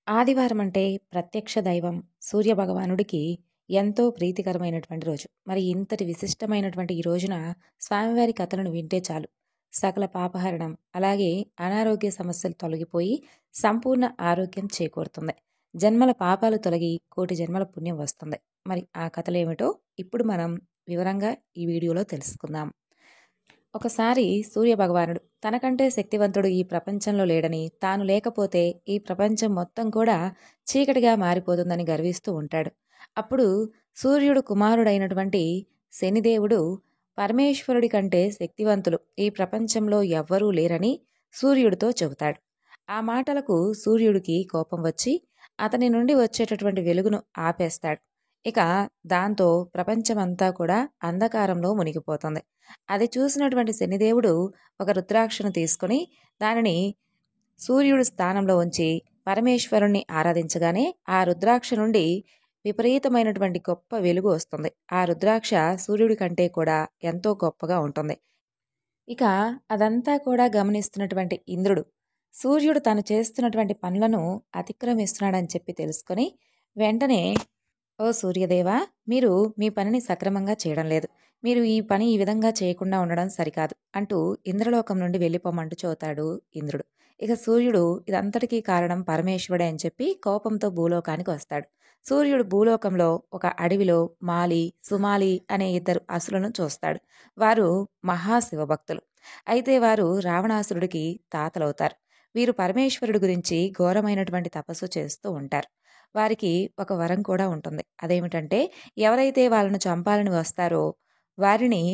ఆదివారం అంటే ప్రత్యక్ష దైవం సూర్యభగవానుడికి ఎంతో ప్రీతికరమైనటువంటి రోజు. మరి ఇంతటి విశిష్టమైనటువంటి ఈ రోజున స్వామివారి కథలను వింటే చాలు. సకల పాపహరణం, అలాగే అనారోగ్య సమస్యలు తొలగిపోయి సంపూర్ణ ఆరోగ్యం చేకూరుతుంది. జన్మల పాపాలు తొలగి కోటి జన్మల పుణ్యం వస్తుంది. మరి ఆ కథలేమిటో ఇప్పుడు మనం వివరంగా ఈ వీడియోలో తెలుసుకుందాం. ఒకసారి సూర్యభగవానుడు తనకంటే శక్తివంతుడు ఈ ప్రపంచంలో లేడని, తాను లేకపోతే ఈ ప్రపంచం మొత్తం కూడా చీకటిగా మారిపోతుందని గర్విస్తూ ఉంటాడు. అప్పుడు సూర్యుడు కుమారుడైనటువంటి శనిదేవుడు పరమేశ్వరుడి కంటే శక్తివంతులు ఈ ప్రపంచంలో ఎవ్వరూ లేరని సూర్యుడితో చెబుతాడు. ఆ మాటలకు సూర్యుడికి కోపం వచ్చి అతని నుండి వచ్చేటటువంటి వెలుగును ఆపేస్తాడు. ఇక దాంతో ప్రపంచమంతా కూడా అంధకారంలో మునిగిపోతుంది. అది చూసినటువంటి శనిదేవుడు ఒక రుద్రాక్షను తీసుకుని దానిని సూర్యుడి స్థానంలో ఉంచి పరమేశ్వరుణ్ణి ఆరాధించగానే ఆ రుద్రాక్ష నుండి విపరీతమైనటువంటి గొప్ప వెలుగు వస్తుంది. ఆ రుద్రాక్ష సూర్యుడి కంటే కూడా ఎంతో గొప్పగా ఉంటుంది. ఇక అదంతా కూడా గమనిస్తున్నటువంటి ఇంద్రుడు సూర్యుడు తను చేస్తున్నటువంటి పనులను అతిక్రమిస్తున్నాడని చెప్పి తెలుసుకొని వెంటనే, ఓ సూర్యదేవా, మీరు మీ పనిని సక్రమంగా చేయడం లేదు. మీరు ఈ పని ఈ విధంగా చేయకుండా ఉండడం సరికాదు అంటూ ఇంద్రలోకం నుండి వెళ్ళిపోమంటూ చెబుతాడు ఇంద్రుడు. ఇక సూర్యుడు ఇదంతటికీ కారణం పరమేశ్వరుడే అని చెప్పి కోపంతో భూలోకానికి వస్తాడు. సూర్యుడు భూలోకంలో ఒక అడవిలో మాలి, సుమాలి అనే ఇద్దరు అసులను చూస్తాడు. వారు మహాశివభక్తులు. అయితే వారు రావణాసురుడికి తాతలవుతారు. వీరు పరమేశ్వరుడి గురించి ఘోరమైనటువంటి తపస్సు చేస్తూ ఉంటారు. వారికి ఒక వరం కూడా ఉంటుంది. అదేమిటంటే, ఎవరైతే వాళ్ళను చంపాలని వస్తారో వారిని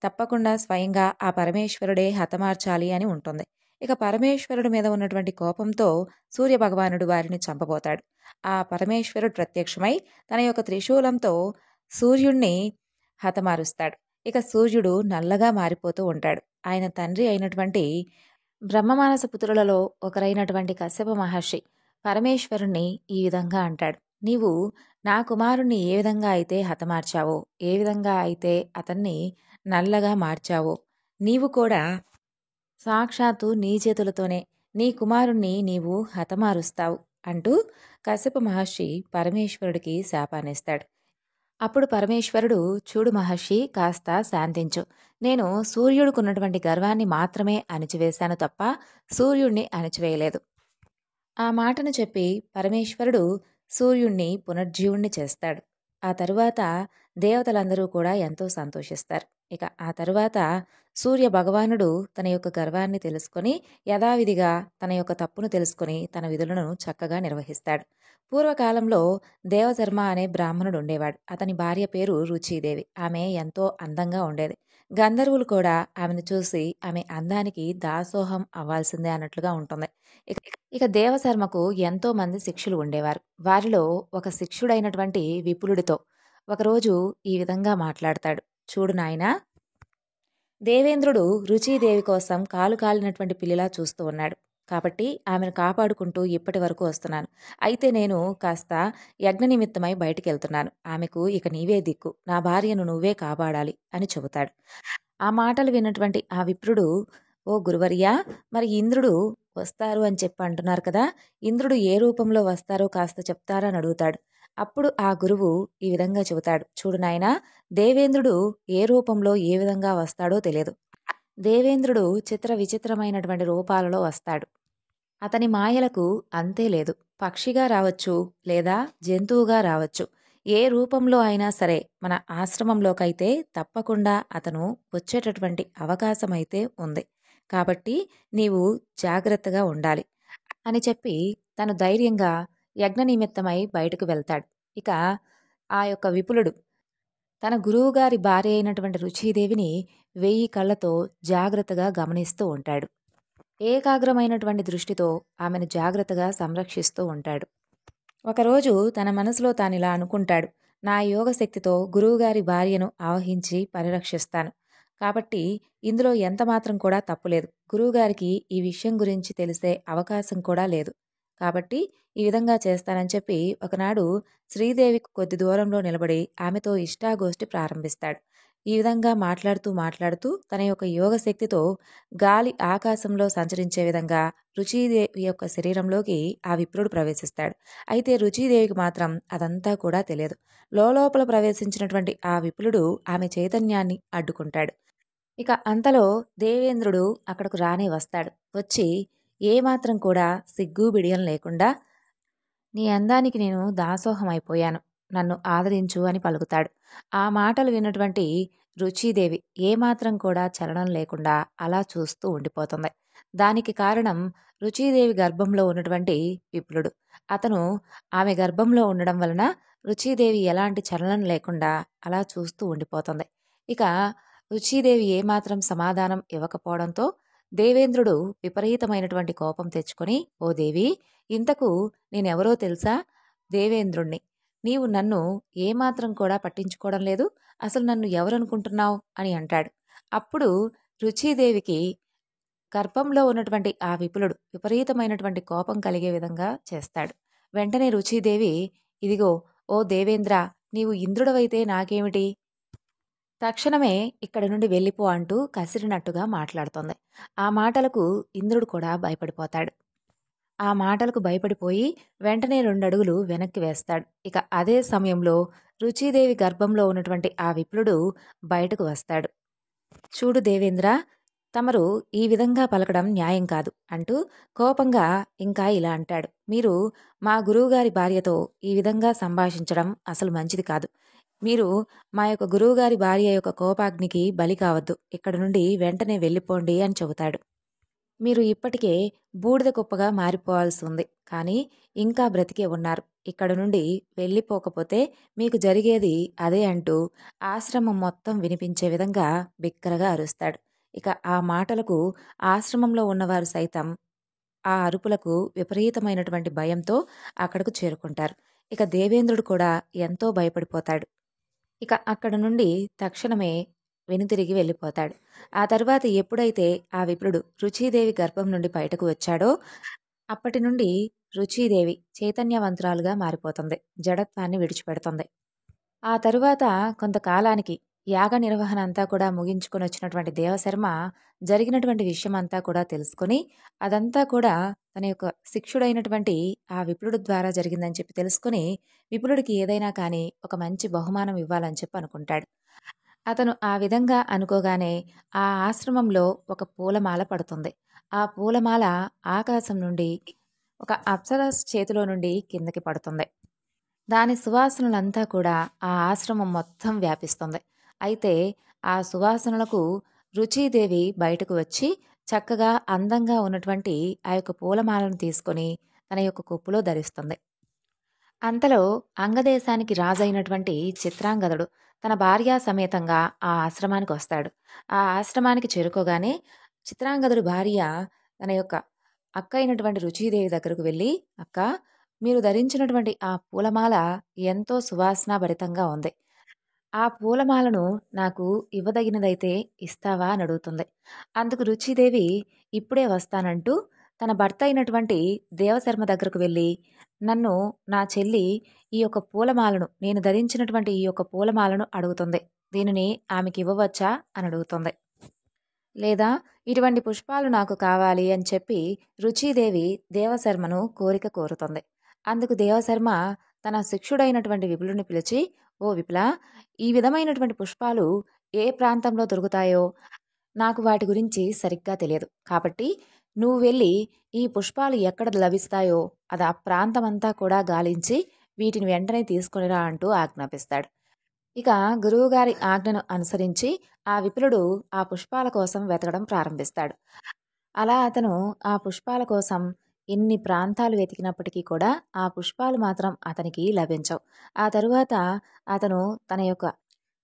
తప్పకుండా స్వయంగా ఆ పరమేశ్వరుడే హతమార్చాలి అని ఉంటుంది. ఇక పరమేశ్వరుడి మీద ఉన్నటువంటి కోపంతో సూర్యభగవానుడు వారిని చంపబోతాడు. ఆ పరమేశ్వరుడు ప్రత్యక్షమై తన యొక్క త్రిశూలంతో సూర్యుణ్ణి హతమారుస్తాడు. ఇక సూర్యుడు నల్లగా మారిపోతూ ఉంటాడు. ఆయన తండ్రి అయినటువంటి బ్రహ్మమానస పుత్రులలో ఒకరైనటువంటి కశ్యప మహర్షి పరమేశ్వరుణ్ణి ఈ విధంగా అంటాడు. నీవు నా కుమారుణ్ణి ఏ విధంగా అయితే హతమార్చావో, ఏ విధంగా అయితే అతన్ని నల్లగా మార్చావో, నీవు కూడా సాక్షాత్తు నీ చేతులతోనే నీ కుమారుణ్ణి నీవు హతమారుస్తావు అంటూ కశ్యప మహర్షి పరమేశ్వరుడికి శాపాన్నిస్తాడు. అప్పుడు పరమేశ్వరుడు, చూడు మహర్షి, కాస్త శాంతించు. నేను సూర్యుడికున్నటువంటి గర్వాన్ని మాత్రమే అణిచివేశాను తప్ప సూర్యుణ్ణి అణిచివేయలేదు. ఆ మాటను చెప్పి పరమేశ్వరుడు సూర్యుణ్ణి పునర్జీవుణ్ణి చేస్తాడు. ఆ తరువాత దేవతలందరూ కూడా ఎంతో సంతోషిస్తారు. ఇక ఆ తరువాత సూర్య భగవానుడు తన యొక్క గర్వాన్ని తెలుసుకొని యథావిధిగా తన యొక్క తప్పును తెలుసుకొని తన విధులను చక్కగా నిర్వహిస్తాడు. పూర్వకాలంలో దేవధర్మ అనే బ్రాహ్మణుడు ఉండేవాడు. అతని భార్య పేరు రుచీదేవి. ఆమె ఎంతో అందంగా ఉండేది. గంధర్వులు కూడా ఆమెను చూసి ఆమె అందానికి దాసోహం అవ్వాల్సిందే అన్నట్లుగా ఉంటుంది. ఇక ఇక దేవశర్మకు ఎంతో మంది శిష్యులు ఉండేవారు. వారిలో ఒక శిష్యుడైనటువంటి విపులుడితో ఒకరోజు ఈ విధంగా మాట్లాడతాడు. చూడు నాయనా, దేవేంద్రుడు రుచీదేవి కోసం కాలు కాలినటువంటి పిల్లిలా చూస్తూ ఉన్నాడు. కాబట్టి ఆమెను కాపాడుకుంటూ ఇప్పటి వరకు వస్తున్నాను. అయితే నేను కాస్త యజ్ఞ నిమిత్తమై బయటికి వెళ్తున్నాను. ఆమెకు ఇక నీవే దిక్కు. నా భార్యను నువ్వే కాపాడాలి అని చెబుతాడు. ఆ మాటలు విన్నటువంటి ఆ విప్రుడు, ఓ గురువర్యా, మరి ఇంద్రుడు వస్తారు అని చెప్పి అంటున్నారు కదా, ఇంద్రుడు ఏ రూపంలో వస్తారో కాస్త చెప్తారా అని అడుగుతాడు. అప్పుడు ఆ గురువు ఈ విధంగా చెబుతాడు. చూడు నాయనా, దేవేంద్రుడు ఏ రూపంలో ఏ విధంగా వస్తాడో తెలియదు. దేవేంద్రుడు చిత్ర విచిత్రమైనటువంటి రూపాలలో వస్తాడు. అతని మాయలకు అంతే లేదు. పక్షిగా రావచ్చు, లేదా జంతువుగా రావచ్చు. ఏ రూపంలో అయినా సరే మన ఆశ్రమంలోకైతే తప్పకుండా అతను వచ్చేటటువంటి అవకాశం అయితే ఉంది. కాబట్టి నీవు జాగ్రత్తగా ఉండాలి అని చెప్పి తను ధైర్యంగా యజ్ఞ నిమిత్తమై బయటకు వెళ్తాడు. ఇక ఆ యొక్క విపులుడు తన గురువుగారి భార్య అయినటువంటి రుచీదేవిని 1000 కళ్ళతో జాగ్రత్తగా గమనిస్తూ ఉంటాడు. ఏకాగ్రమైనటువంటి దృష్టితో ఆమెను జాగ్రత్తగా సంరక్షిస్తూ ఉంటాడు. ఒకరోజు తన మనసులో తానిలా అనుకుంటాడు. నా యోగశక్తితో గురువుగారి భార్యను ఆవహించి పరిరక్షిస్తాను. కాబట్టి ఇందులో ఎంతమాత్రం కూడా తప్పులేదు. గురువుగారికి ఈ విషయం గురించి తెలిసే అవకాశం కూడా లేదు. కాబట్టి ఈ విధంగా చేస్తానని చెప్పి ఒకనాడు శ్రీదేవికి కొద్ది దూరంలో నిలబడి ఆమెతో ఇష్టాగోష్ఠి ప్రారంభిస్తాడు. ఈ విధంగా మాట్లాడుతూ మాట్లాడుతూ తన యొక్క యోగ శక్తితో గాలి ఆకాశంలో సంచరించే విధంగా రుచీదేవి యొక్క శరీరంలోకి ఆ విప్రుడు ప్రవేశిస్తాడు. అయితే రుచీదేవికి మాత్రం అదంతా కూడా తెలియదు. లోపల ప్రవేశించినటువంటి ఆ విపులుడు ఆమె చైతన్యాన్ని అడ్డుకుంటాడు. ఇక అంతలో దేవేంద్రుడు అక్కడకు రానే వస్తాడు. వచ్చి ఏమాత్రం కూడా సిగ్గు బిడియం లేకుండా, నీ అందానికి నేను దాసోహమైపోయాను, నన్ను ఆదరించు అని పలుకుతాడు. ఆ మాటలు విన్నటువంటి రుచీదేవి ఏమాత్రం కూడా చలనం లేకుండా అలా చూస్తూ ఉండిపోతుంది. దానికి కారణం రుచీదేవి గర్భంలో ఉన్నటువంటి విపులుడు. అతను ఆమె గర్భంలో ఉండడం వలన రుచీదేవి ఎలాంటి చలనం లేకుండా అలా చూస్తూ ఉండిపోతుంది. ఇక రుచీదేవి ఏమాత్రం సమాధానం ఇవ్వకపోవడంతో దేవేంద్రుడు విపరీతమైనటువంటి కోపం తెచ్చుకొని, ఓ దేవి, ఇంతకు నేనెవరో తెలుసా? దేవేంద్రుణ్ణి. నీవు నన్ను ఏమాత్రం కూడా పట్టించుకోవడం లేదు. అసలు నన్ను ఎవరనుకుంటున్నావు అని అంటాడు. అప్పుడు రుచీదేవికి గర్భంలో ఉన్నటువంటి ఆ విపులుడు విపరీతమైనటువంటి కోపం కలిగే విధంగా చేస్తాడు. వెంటనే రుచీదేవి, ఇదిగో ఓ దేవేంద్ర, నీవు ఇంద్రుడవైతే నాకేమిటి? తక్షణమే ఇక్కడి నుండి వెళ్ళిపో అంటూ కసిరినట్టుగా మాట్లాడుతోంది. ఆ మాటలకు ఇంద్రుడు కూడా భయపడిపోతాడు. ఆ మాటలకు భయపడిపోయి వెంటనే 2 అడుగులు వెనక్కి వేస్తాడు. ఇక అదే సమయంలో రుచీదేవి గర్భంలో ఉన్నటువంటి ఆ విప్రుడు బయటకు వస్తాడు. చూడు దేవేంద్ర, తమరు ఈ విధంగా పలకడం న్యాయం కాదు అంటూ కోపంగా ఇంకా ఇలా అంటాడు. మీరు మా గురువుగారి భార్యతో ఈ విధంగా సంభాషించడం అసలు మంచిది కాదు. మీరు మా యొక్క గురువుగారి భార్య యొక్క కోపాగ్నికి బలి కావద్దు. ఇక్కడి నుండి వెంటనే వెళ్ళిపోండి అని చెబుతాడు. మీరు ఇప్పటికే బూడిద కుప్పగా మారిపోవాల్సి ఉంది. కానీ ఇంకా బ్రతికే ఉన్నారు. ఇక్కడ నుండి వెళ్ళిపోకపోతే మీకు జరిగేది అదే అంటూ ఆశ్రమం మొత్తం వినిపించే విధంగా బిక్కరగా అరుస్తాడు. ఇక ఆ మాటలకు ఆశ్రమంలో ఉన్నవారు సైతం ఆ అరుపులకు విపరీతమైనటువంటి భయంతో అక్కడకు చేరుకుంటారు. ఇక దేవేంద్రుడు కూడా ఎంతో భయపడిపోతాడు. ఇక అక్కడ నుండి తక్షణమే వెనుతిరిగి వెళ్ళిపోతాడు. ఆ తరువాత ఎప్పుడైతే ఆ విప్రుడు రుచీదేవి గర్భం నుండి బయటకు వచ్చాడో అప్పటి నుండి రుచీదేవి చైతన్యవంతురాలుగా మారిపోతుంది. జడత్వాన్ని విడిచిపెడుతుంది. ఆ తరువాత కొంతకాలానికి యాగ నిర్వహణ అంతా కూడా ముగించుకొని వచ్చినటువంటి దేవశర్మ జరిగినటువంటి విషయమంతా కూడా తెలుసుకొని అదంతా కూడా తన యొక్క శిక్షుడైనటువంటి ఆ విప్రుడు ద్వారా జరిగిందని చెప్పి తెలుసుకొని విపులుడికి ఏదైనా కానీ ఒక మంచి బహుమానం ఇవ్వాలని చెప్పి అనుకుంటాడు. అతను ఆ విధంగా అనుకోగానే ఆ ఆశ్రమంలో ఒక పూలమాల పడుతుంది. ఆ పూలమాల ఆకాశం నుండి ఒక అప్సరస్ చేతిలో నుండి కిందకి పడుతుంది. దాని సువాసనలంతా కూడా ఆ ఆశ్రమం మొత్తం వ్యాపిస్తుంది. అయితే ఆ సువాసనలకు రుచీదేవి బయటకు వచ్చి చక్కగా అందంగా ఉన్నటువంటి ఆ యొక్క పూలమాలను తీసుకొని తన యొక్క కొప్పులో ధరిస్తుంది. అంతలో అంగదేశానికి రాజైనటువంటి చిత్రాంగదుడు తన భార్యా సమేతంగా ఆ ఆశ్రమానికి వస్తాడు. ఆ ఆశ్రమానికి చేరుకోగానే చిత్రాంగదుడి భార్య తన యొక్క అక్క అయినటువంటి రుచీదేవి దగ్గరకు వెళ్ళి, అక్క, మీరు ధరించినటువంటి ఆ పూలమాల ఎంతో సువాసనాభరితంగా ఉంది. ఆ పూలమాలను నాకు ఇవ్వదగినదైతే ఇస్తావా అని అడుగుతుంది. అందుకు రుచిదేవి ఇప్పుడే వస్తానంటూ తన భర్త అయినటువంటి దేవశర్మ దగ్గరకు వెళ్ళి, నన్ను నా చెల్లి ఈ యొక్క పూలమాలను, నేను ధరించినటువంటి ఈ యొక్క పూలమాలను అడుగుతుంది. దీనిని ఆమెకి ఇవ్వవచ్చా అని అడుగుతుంది. లేదా ఇటువంటి పుష్పాలు నాకు కావాలి అని చెప్పి రుచీదేవి దేవశర్మను కోరిక కోరుతుంది. అందుకు దేవశర్మ తన శిక్షుడైనటువంటి విపులుని పిలిచి, ఓ విపుల, ఈ విధమైనటువంటి పుష్పాలు ఏ ప్రాంతంలో దొరుకుతాయో నాకు వాటి గురించి సరిగ్గా తెలియదు. కాబట్టి నువ్వు వెళ్ళి ఈ పుష్పాలు ఎక్కడ లభిస్తాయో అది ఆ ప్రాంతమంతా కూడా గాలించి వీటిని వెంటనే తీసుకొనిరా అంటూ ఆజ్ఞాపిస్తాడు. ఇక గురువుగారి ఆజ్ఞను అనుసరించి ఆ విపులుడు ఆ పుష్పాల కోసం వెతకడం ప్రారంభిస్తాడు. అలా అతను ఆ పుష్పాల కోసం ఎన్ని ప్రాంతాలు వెతికినప్పటికీ కూడా ఆ పుష్పాలు మాత్రం అతనికి లభించవు. ఆ తరువాత అతను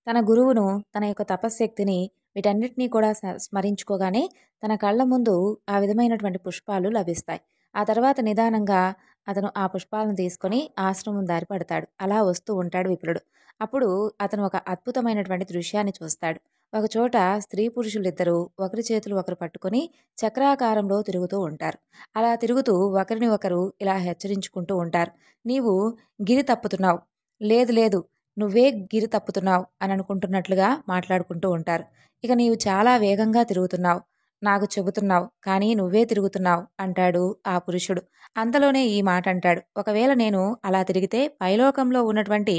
తన గురువును, తన యొక్క తపశ్శక్తిని, వీటన్నిటినీ కూడా స్మరించుకోగానే తన కళ్ళ ముందు ఆ విధమైనటువంటి పుష్పాలు లభిస్తాయి. ఆ తర్వాత నిదానంగా అతను ఆ పుష్పాలను తీసుకొని ఆశ్రమం దారి పడతాడు. అలా వస్తూ ఉంటాడు విపులుడు. అప్పుడు అతను ఒక అద్భుతమైనటువంటి దృశ్యాన్ని చూస్తాడు. ఒకచోట స్త్రీ పురుషులిద్దరూ ఒకరి చేతులు ఒకరు పట్టుకొని చక్రాకారంలో తిరుగుతూ ఉంటారు. అలా తిరుగుతూ ఒకరిని ఒకరు ఇలా హెచ్చరించుకుంటూ ఉంటారు. నీవు గిరి తప్పుతున్నావు, లేదు లేదు, నువ్వే గిరి తప్పుతున్నావు అని అనుకుంటున్నట్లుగా మాట్లాడుకుంటూ ఉంటారు. ఇక నీవు చాలా వేగంగా తిరుగుతున్నావు. నాకు చెబుతున్నావు. కానీ నువ్వే తిరుగుతున్నావు అంటాడు ఆ పురుషుడు. అంతలోనే ఈ మాట అంటాడు. ఒకవేళ నేను అలా తిరిగితే పైలోకంలో ఉన్నటువంటి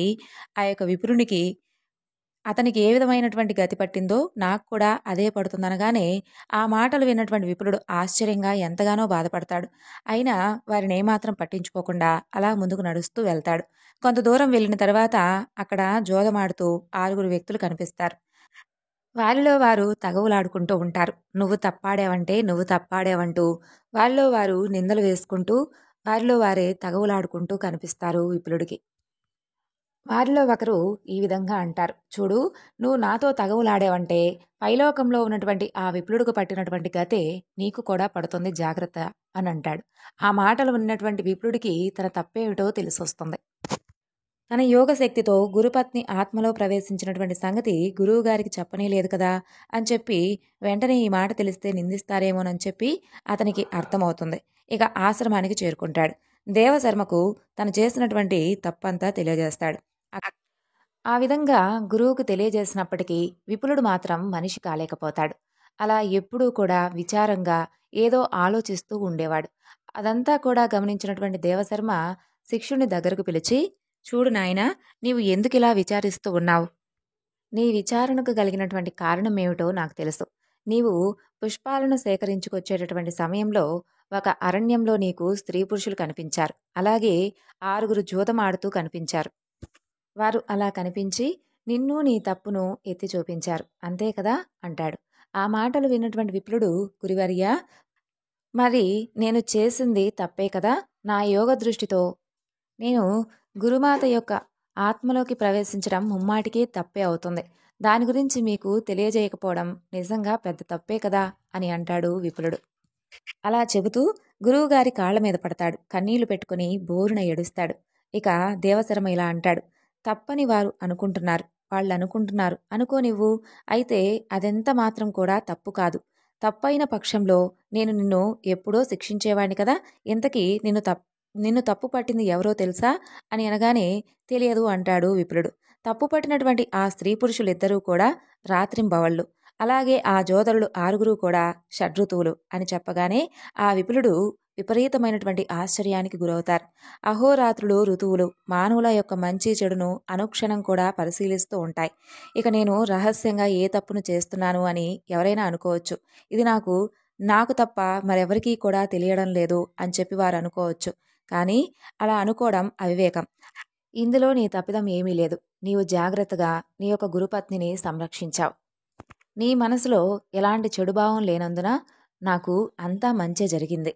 ఆ యొక్క విప్రునికి అతనికి ఏ విధమైనటువంటి గతి పట్టిందో నాకు కూడా అదే పడుతుందనగానే, ఆ మాటలు విన్నటువంటి విప్రుడు ఆశ్చర్యంగా ఎంతగానో బాధపడతాడు. అయినా వారిని ఏమాత్రం పట్టించుకోకుండా అలా ముందుకు నడుస్తూ వెళ్తాడు. కొంత దూరం వెళ్ళిన తర్వాత అక్కడ జోదమాడుతూ 6 వ్యక్తులు కనిపిస్తారు. వారిలో వారు తగవులాడుకుంటూ ఉంటారు. నువ్వు తప్పాడావంటే నువ్వు తప్పాడావంటూ వారిలో వారు నిందలు వేసుకుంటూ, వారిలో వారే తగవులాడుకుంటూ కనిపిస్తారు విప్రుడికి. వారిలో ఒకరు ఈ విధంగా అంటారు. చూడు, నువ్వు నాతో తగవులాడావంటే పైలోకంలో ఉన్నటువంటి ఆ విప్రుడికి పట్టినటువంటి గతే నీకు కూడా పడుతుంది జాగ్రత్త అని అంటాడు. ఆ మాటలు విన్నటువంటి విప్రుడికి తన తప్పేమిటో తెలిసొస్తుంది. తన యోగ శక్తితో గురుపత్ని ఆత్మలో ప్రవేశించినటువంటి సంగతి గురువుగారికి చెప్పనే లేదు కదా అని చెప్పి వెంటనే ఈ మాట తెలిస్తే నిందిస్తారేమోనని చెప్పి అతనికి అర్థమవుతుంది. ఇక ఆశ్రమానికి చేరుకుంటాడు. దేవశర్మకు తను చేసినటువంటి తప్పంతా తెలియజేస్తాడు. ఆ విధంగా గురువుకు తెలియజేసినప్పటికీ విపులుడు మాత్రం మనిషి కాలేకపోతాడు. అలా ఎప్పుడూ కూడా విచారంగా ఏదో ఆలోచిస్తూ ఉండేవాడు. అదంతా కూడా గమనించినటువంటి దేవశర్మ శిష్యుని దగ్గరకు పిలిచి, చూడు నాయనా, నీవు ఎందుకిలా విచారిస్తూ ఉన్నావు? నీ విచారణకు కలిగినటువంటి కారణం ఏమిటో నాకు తెలుసు. నీవు పుష్పాలను సేకరించుకొచ్చేటటువంటి సమయంలో ఒక అరణ్యంలో నీకు స్త్రీ పురుషులు కనిపించారు. అలాగే 6 జూదమాడుతూ కనిపించారు. వారు అలా కనిపించి నిన్ను నీ తప్పును ఎత్తి చూపించారు. అంతే కదా అంటాడు. ఆ మాటలు విన్నటువంటి విప్రుడు, గురువర్యా, మరి నేను చేసింది తప్పే కదా? నా యోగ దృష్టితో నేను గురుమాత యొక్క ఆత్మలోకి ప్రవేశించడం ముమ్మాటికి తప్పే అవుతుంది. దాని గురించి మీకు తెలియజేయకపోవడం నిజంగా పెద్ద తప్పే కదా అని అంటాడు విపులుడు. అలా చెబుతూ గురువుగారి కాళ్ల మీద పడతాడు. కన్నీళ్లు పెట్టుకుని బోరున ఏడుస్తాడు. ఇక దేవశర్మ ఇలా అంటాడు. తప్పని వారు అనుకుంటున్నారు. వాళ్ళు అనుకుంటున్నారు. అనుకోనివ్వు. అయితే అదెంత మాత్రం కూడా తప్పు కాదు. తప్పైన పక్షంలో నేను నిన్ను ఎప్పుడో శిక్షించేవాణ్ణి కదా. ఇంతకీ నిన్ను తప్పు పట్టింది ఎవరో తెలుసా అని అనగానే తెలియదు అంటాడు విపులుడు. తప్పు పట్టినటువంటి ఆ స్త్రీ పురుషులిద్దరూ కూడా రాత్రింబవళ్ళు. అలాగే ఆ జోదరులు 6 కూడా షడ్ఋతువులు అని చెప్పగానే ఆ విపులుడు విపరీతమైనటువంటి ఆశ్చర్యానికి గురవుతారు. అహోరాత్రులు ఋతువులు మానవుల యొక్క మంచి చెడును అనుక్షణం కూడా పరిశీలిస్తూ ఉంటాయి. ఇక నేను రహస్యంగా ఏ తప్పును చేస్తున్నాను అని ఎవరైనా అనుకోవచ్చు. ఇది నాకు తప్ప మరెవరికీ కూడా తెలియడం లేదు అని చెప్పి వారు అనుకోవచ్చు. కానీ అలా అనుకోవడం అవివేకం. ఇందులో నీ తప్పిదం ఏమీ లేదు. నీవు జాగ్రత్తగా నీ యొక్క గురుపత్నిని సంరక్షించావు. నీ మనసులో ఎలాంటి చెడుభావం లేనందున నాకు అంతా మంచే జరిగింది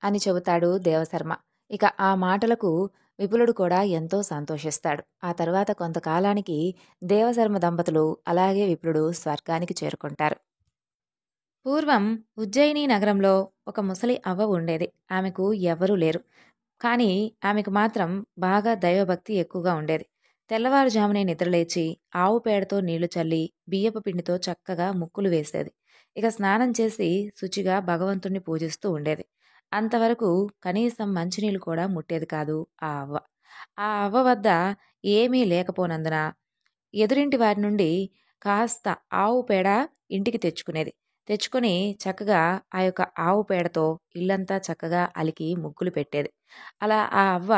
అని చెబుతాడు దేవశర్మ. ఇక ఆ మాటలకు విపులుడు కూడా ఎంతో సంతోషిస్తాడు. ఆ తరువాత కొంతకాలానికి దేవశర్మ దంపతులు అలాగే విపులుడు స్వర్గానికి చేరుకుంటారు. పూర్వం ఉజ్జయిని నగరంలో ఒక ముసలి అవ్వ ఉండేది. ఆమెకు ఎవ్వరూ లేరు. కానీ ఆమెకు మాత్రం బాగా దైవభక్తి ఎక్కువగా ఉండేది. తెల్లవారుజామునే నిద్రలేచి ఆవు పేడతో నీళ్లు చల్లి బియ్యపు పిండితో చక్కగా ముక్కులు వేసేది. ఇక స్నానం చేసి శుచిగా భగవంతుణ్ణి పూజిస్తూ ఉండేది. అంతవరకు కనీసం మంచినీళ్ళు కూడా ముట్టేది కాదు ఆ అవ్వ. ఆ అవ్వ వద్ద ఏమీ లేకపోనందున ఎదురింటి వారి నుండి కాస్త ఆవు పేడ ఇంటికి తెచ్చుకునేది. తెచ్చుకొని చక్కగా ఆ యొక్క ఆవు పేడతో ఇల్లంతా చక్కగా అలికి ముగ్గులు పెట్టేది. అలా ఆ అవ్వ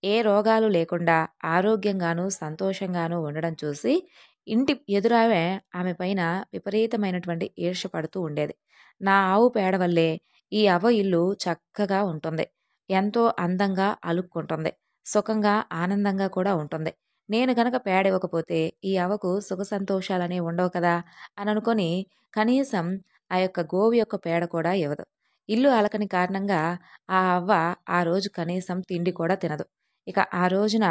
ఏ రోగాలు లేకుండా ఆరోగ్యంగానూ సంతోషంగానూ ఉండడం చూసి ఇంటి ఎదురామె ఆమె పైన విపరీతమైనటువంటి ఈర్ష్య పడుతూ ఉండేది. నా ఆవు పేడ వల్లే ఈ అవ్వ ఇల్లు చక్కగా ఉంటుంది. ఎంతో అందంగా అలుక్కుంటుంది. సుఖంగా ఆనందంగా కూడా ఉంటుంది. నేను గనక పేడ ఇవ్వకపోతే ఈ అవ్వకు సుఖ సంతోషాలనే ఉండవు కదా అని అనుకొని కనీసం ఆ యొక్క గోవు యొక్క పేడ కూడా ఇవ్వదు. ఇల్లు అలకని కారణంగా ఆ అవ్వ ఆ రోజు కనీసం తిండి కూడా తినదు. ఇక ఆ రోజున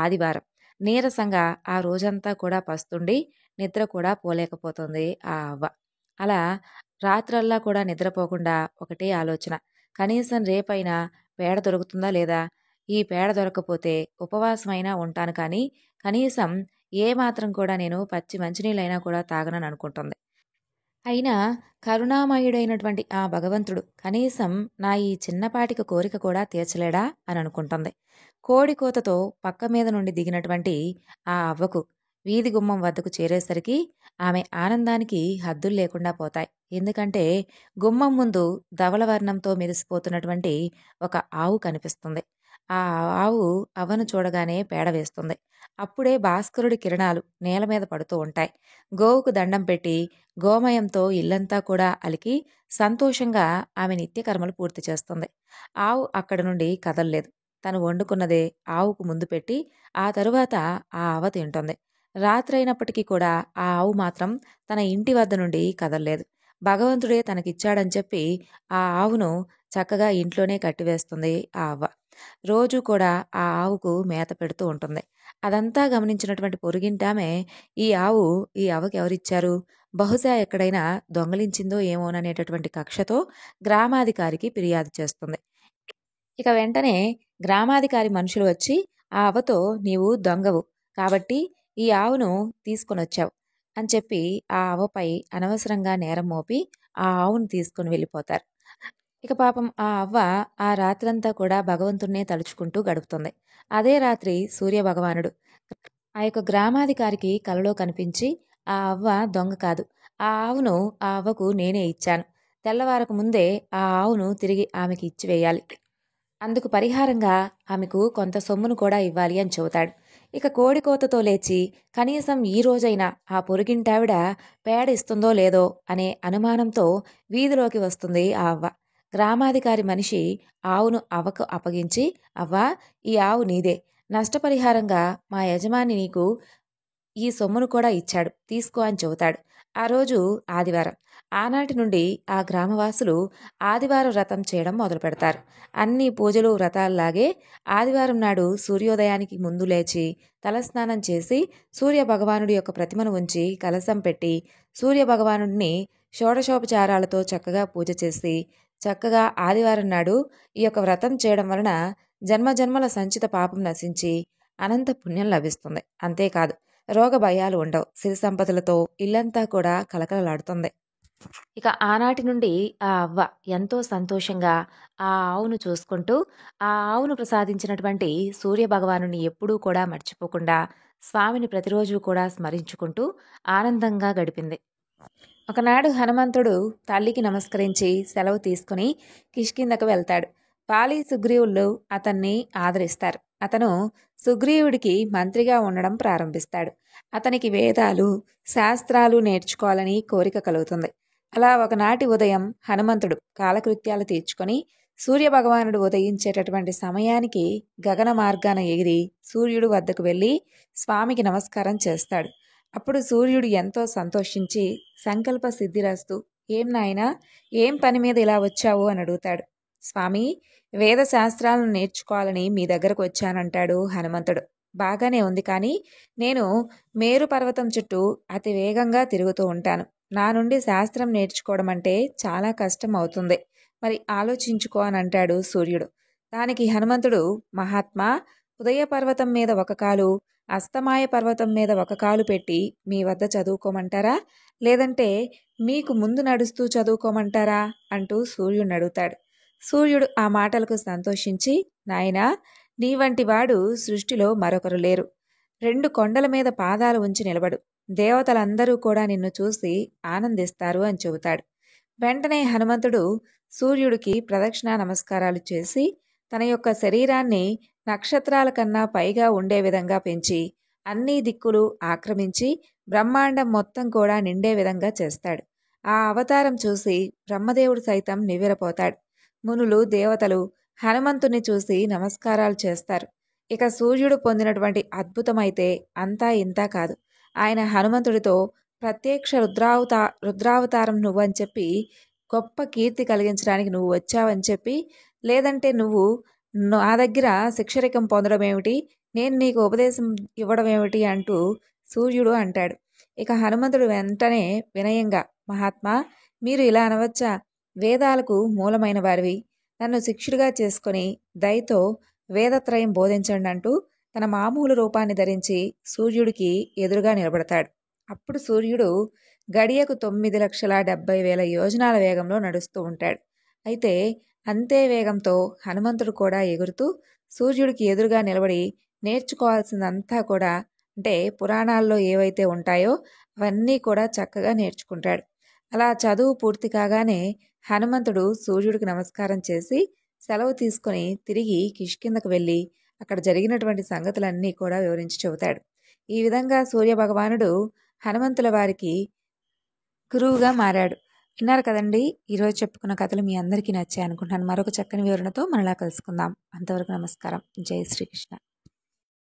ఆదివారం. నీరసంగా ఆ రోజంతా కూడా పస్తుండి నిద్ర కూడా పోలేకపోతుంది ఆ అవ్వ. అలా రాత్రల్లా కూడా నిద్రపోకుండా ఒకటే ఆలోచన. కనీసం రేపైనా పేడ దొరుకుతుందా లేదా? ఈ పేడ దొరక్కపోతే ఉపవాసమైనా ఉంటాను కానీ కనీసం ఏ మాత్రం కూడా నేను పచ్చి మంచినీళ్ళైనా కూడా తాగనని అనుకుంటుంది. అయినా కరుణామయుడైనటువంటి ఆ భగవంతుడు కనీసం నా ఈ చిన్నపాటికి కోరిక కూడా తీర్చలేడా అని అనుకుంటుంది. కోడి కోతతో పక్క మీద నుండి దిగినటువంటి ఆ అవ్వకు వీధి గుమ్మం వద్దకు చేరేసరికి ఆమె ఆనందానికి హద్దులు లేకుండా పోతాయి. ఎందుకంటే గుమ్మం ముందు ధవళవర్ణంతో మెరిసిపోతున్నటువంటి ఒక ఆవు కనిపిస్తుంది. ఆ ఆవు అవ్వను చూడగానే పేడ వేస్తుంది. అప్పుడే భాస్కరుడి కిరణాలు నేల మీద పడుతూ ఉంటాయి. గోవుకు దండం పెట్టి గోమయంతో ఇల్లంతా కూడా అలికి సంతోషంగా ఆమె నిత్యకర్మలు పూర్తి చేస్తుంది. ఆవు అక్కడి నుండి కదల్లేదు. తను వండుకున్నదే ఆవుకు ముందు పెట్టి ఆ తరువాత ఆ ఆవ తింటుంది. రాత్రైనప్పటికీ కూడా ఆ ఆవు మాత్రం తన ఇంటి వద్ద నుండి కదల్లేదు. భగవంతుడే తనకిచ్చాడని చెప్పి ఆ ఆవును చక్కగా ఇంట్లోనే కట్టివేస్తుంది ఆ అవ్వ. రోజూ కూడా ఆ ఆవుకు మేత పెడుతూ ఉంటుంది. అదంతా గమనించినటువంటి పొరుగింటామె ఈ అవ్వకి ఎవరిచ్చారు? బహుశా ఎక్కడైనా దొంగలించిందో ఏమోననేటటువంటి కక్షతో గ్రామాధికారికి ఫిర్యాదు చేస్తుంది. ఇక వెంటనే గ్రామాధికారి మనుషులు వచ్చి ఆ అవ్వతో నీవు దొంగవు కాబట్టి ఈ ఆవును తీసుకొనొచ్చావు అని చెప్పి ఆ అవ్వపై అనవసరంగా నేరం మోపి ఆ ఆవును తీసుకుని వెళ్ళిపోతారు. ఇక పాపం ఆ అవ్వ ఆ రాత్రంతా కూడా భగవంతుణ్ణే తలుచుకుంటూ గడుపుతుంది. అదే రాత్రి సూర్యభగవానుడు ఆ యొక్క గ్రామాధికారికి కలలో కనిపించి ఆ అవ్వ దొంగ కాదు. ఆ ఆవును ఆ అవ్వకు నేనే ఇచ్చాను. తెల్లవారక ముందే ఆ ఆవును తిరిగి ఆమెకి ఇచ్చివేయాలి. అందుకు పరిహారంగా ఆమెకు కొంత సొమ్మును కూడా ఇవ్వాలి అని చెబుతాడు. ఇక కోడికోతతో లేచి కనీసం ఈ రోజైనా ఆ పొరుగింటావిడ పేడ ఇస్తుందో లేదో అనే అనుమానంతో వీధిలోకి వస్తుంది ఆ అవ్వ. గ్రామాధికారి మనిషి ఆవును అవ్వకు అప్పగించి అవ్వా ఈ ఆవు నీదే. నష్టపరిహారంగా మా యజమాని నీకు ఈ సొమ్మును కూడా ఇచ్చాడు తీసుకో అని చెబుతాడు. ఆ రోజు ఆదివారం. ఆనాటి నుండి ఆ గ్రామవాసులు ఆదివారం వ్రతం చేయడం మొదలు పెడతారు. అన్ని పూజలు వ్రతాల్లాగే ఆదివారం నాడు సూర్యోదయానికి ముందు లేచి తలస్నానం చేసి సూర్య భగవానుడి యొక్క ప్రతిమను ఉంచి కలశం పెట్టి సూర్య భగవానుడిని షోడశోపచారాలతో చక్కగా పూజ చేసి చక్కగా ఆదివారం నాడు ఈ యొక్క వ్రతం చేయడం వలన జన్మజన్మల సంచిత పాపం నశించి అనంత పుణ్యం లభిస్తుంది. అంతేకాదు రోగ భయాలు ఉండవు. సిరి సంపదలతో ఇల్లంతా కూడా కలకలలాడుతుంది. ఇక ఆనాటి నుండి ఆ అవ్వ ఎంతో సంతోషంగా ఆ ఆవును చూసుకుంటూ ఆ ఆవును ప్రసాదించినటువంటి సూర్య భగవానుని ఎప్పుడూ కూడా మర్చిపోకుండా స్వామిని ప్రతిరోజు కూడా స్మరించుకుంటూ ఆనందంగా గడిపింది. ఒకనాడు హనుమంతుడు తల్లికి నమస్కరించి సెలవు తీసుకుని కిష్కిందకు వెళ్తాడు. పాలి సుగ్రీవులు అతన్ని ఆదరిస్తారు. అతను సుగ్రీవుడికి మంత్రిగా ఉండడం ప్రారంభిస్తాడు. అతనికి వేదాలు శాస్త్రాలు నేర్చుకోవాలని కోరిక కలుగుతుంది. అలా ఒకనాటి ఉదయం హనుమంతుడు కాలకృత్యాలు తీర్చుకొని సూర్యభగవానుడు ఉదయించేటటువంటి సమయానికి గగన మార్గాన ఎగిరి సూర్యుడు వద్దకు వెళ్ళి స్వామికి నమస్కారం చేస్తాడు. అప్పుడు సూర్యుడు ఎంతో సంతోషించి సంకల్ప సిద్ధిరస్తు ఏం నాయనా ఏం పని మీద ఇలా వచ్చావు అని అడుగుతాడు. స్వామి వేద శాస్త్రాలను నేర్చుకోవాలని మీ దగ్గరకు వచ్చానంటాడు హనుమంతుడు. బాగానే ఉంది కానీ నేను మేరు పర్వతం చుట్టూ అతి వేగంగా తిరుగుతూ ఉంటాను. నా నుండి శాస్త్రం నేర్చుకోవడం అంటే చాలా కష్టం అవుతుంది. మరి ఆలోచించుకో అని అంటాడు సూర్యుడు. దానికి హనుమంతుడు మహాత్మా ఉదయ పర్వతం మీద ఒక కాలు అస్తమాయ పర్వతం మీద ఒక కాలు పెట్టి మీ వద్ద చదువుకోమంటారా లేదంటే మీకు ముందు నడుస్తూ చదువుకోమంటారా అంటూ సూర్యుడిని అడుగుతాడు. సూర్యుడు ఆ మాటలకు సంతోషించి నాయనా నీ వంటి వాడు సృష్టిలో మరొకరు లేరు. 2 కొండల మీద పాదాలు ఉంచి నిలబడు. దేవతలందరూ కూడా నిన్ను చూసి ఆనందిస్తారు అని చెబుతాడు. వెంటనే హనుమంతుడు సూర్యుడికి ప్రదక్షిణా నమస్కారాలు చేసి తన యొక్క శరీరాన్ని నక్షత్రాల కన్నా పైగా ఉండే విధంగా పెంచి అన్ని దిక్కులు ఆక్రమించి బ్రహ్మాండం మొత్తం కూడా నిండే విధంగా చేస్తాడు. ఆ అవతారం చూసి బ్రహ్మదేవుడు సైతం నివ్వెరపోతాడు. మునులు దేవతలు హనుమంతుని చూసి నమస్కారాలు చేస్తారు. ఇక సూర్యుడు పొందినటువంటి అద్భుతమైతే అంతా ఇంతా కాదు. ఆయన హనుమంతుడితో ప్రత్యక్ష రుద్రావతారం నువ్వని చెప్పి గొప్ప కీర్తి కలిగించడానికి నువ్వు వచ్చావని చెప్పి లేదంటే నువ్వు నా దగ్గర శిక్షరికం పొందడం ఏమిటి నేను నీకు ఉపదేశం ఇవ్వడం ఏమిటి అంటూ సూర్యుడు అంటాడు. ఇక హనుమంతుడు వెంటనే వినయంగా మహాత్మా మీరు ఇలా అనవచ్చా? వేదాలకు మూలమైన వారివి నన్ను శిష్యుడిగా చేసుకొని దయతో వేదత్రయం బోధించండి అంటూ తన మామూలు రూపాన్ని ధరించి సూర్యుడికి ఎదురుగా నిలబడతాడు. అప్పుడు సూర్యుడు గడియకు 9,70,000 యోజనాల వేగంలో నడుస్తూ ఉంటాడు. అయితే అంతే వేగంతో హనుమంతుడు కూడా ఎగురుతూ సూర్యుడికి ఎదురుగా నిలబడి నేర్చుకోవాల్సిందంతా కూడా, అంటే పురాణాల్లో ఏవైతే ఉంటాయో అవన్నీ కూడా చక్కగా నేర్చుకుంటాడు. అలా చదువు పూర్తి కాగానే హనుమంతుడు సూర్యుడికి నమస్కారం చేసి సెలవు తీసుకొని తిరిగి కిష్కిందకు వెళ్ళి అక్కడ జరిగినటువంటి సంగతులన్నీ కూడా వివరించి చెబుతాడు. ఈ విధంగా సూర్యభగవానుడు హనుమంతుల వారికి గురువుగా మారాడు. విన్నారు కదండి, ఈరోజు చెప్పుకున్న కథలు మీ అందరికీ నచ్చాయి అనుకుంటున్నాను. మరొక చక్కని వివరణతో మనలా కలుసుకుందాం. అంతవరకు నమస్కారం. జై శ్రీకృష్ణ.